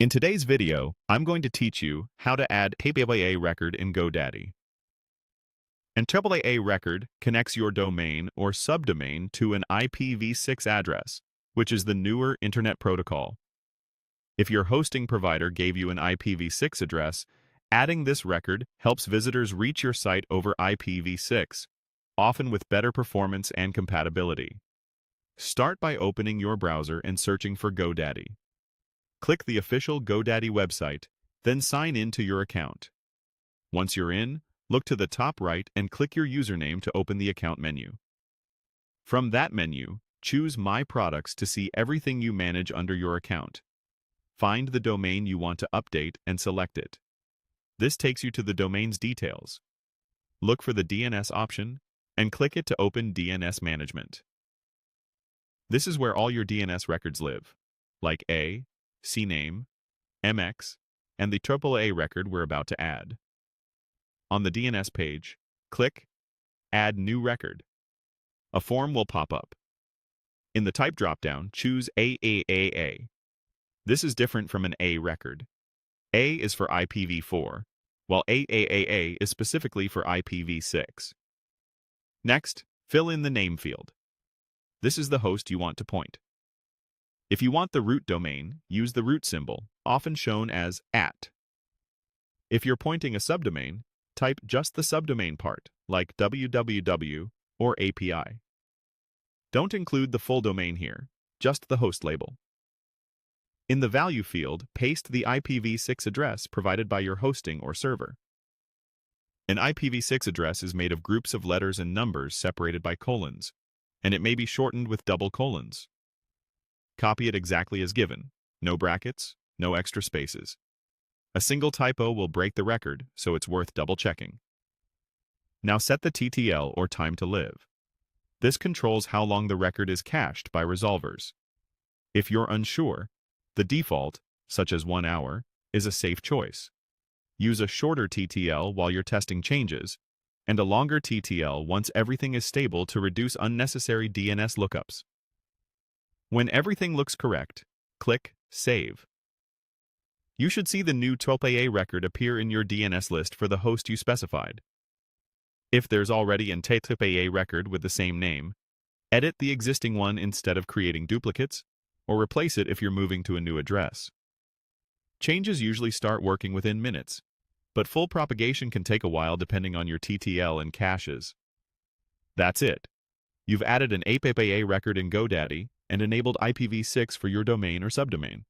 In today's video, I'm going to teach you how to add AAA record in GoDaddy. An AAA record connects your domain or subdomain to an IPv6 address, which is the newer Internet protocol. If your hosting provider gave you an IPv6 address, adding this record helps visitors reach your site over IPv6, often with better performance and compatibility. Start by opening your browser and searching for GoDaddy. Click the official GoDaddy website, then sign in to your account. Once you're in, look to the top right and click your username to open the account menu. From that menu, choose My Products to see everything you manage under your account. Find the domain you want to update and select it. This takes you to the domain's details. Look for the DNS option and click it to open DNS Management. This is where all your DNS records live, like A, CNAME, MX, and the AAA record we're about to add. On the DNS page, click Add New Record. A form will pop up. In the type dropdown, choose AAAA. This is different from an A record. A is for IPv4, while AAAA is specifically for IPv6. Next, fill in the name field. This is the host you want to point. If you want the root domain, use the root symbol, often shown as @. If you're pointing a subdomain, type just the subdomain part, like www or API. Don't include the full domain here, just the host label. In the value field, paste the IPv6 address provided by your hosting or server. An IPv6 address is made of groups of letters and numbers separated by colons, and it may be shortened with double colons. Copy it exactly as given, no brackets, no extra spaces. A single typo will break the record, so it's worth double-checking. Now set the TTL or time to live. This controls how long the record is cached by resolvers. If you're unsure, the default, such as 1 hour, is a safe choice. Use a shorter TTL while you're testing changes, and a longer TTL once everything is stable to reduce unnecessary DNS lookups. When everything looks correct, click Save. You should see the new AAA record appear in your DNS list for the host you specified. If there's already an AAA record with the same name, edit the existing one instead of creating duplicates, or replace it if you're moving to a new address. Changes usually start working within minutes, but full propagation can take a while depending on your TTL and caches. That's it. You've added an AAA record in GoDaddy and enabled IPv6 for your domain or subdomain.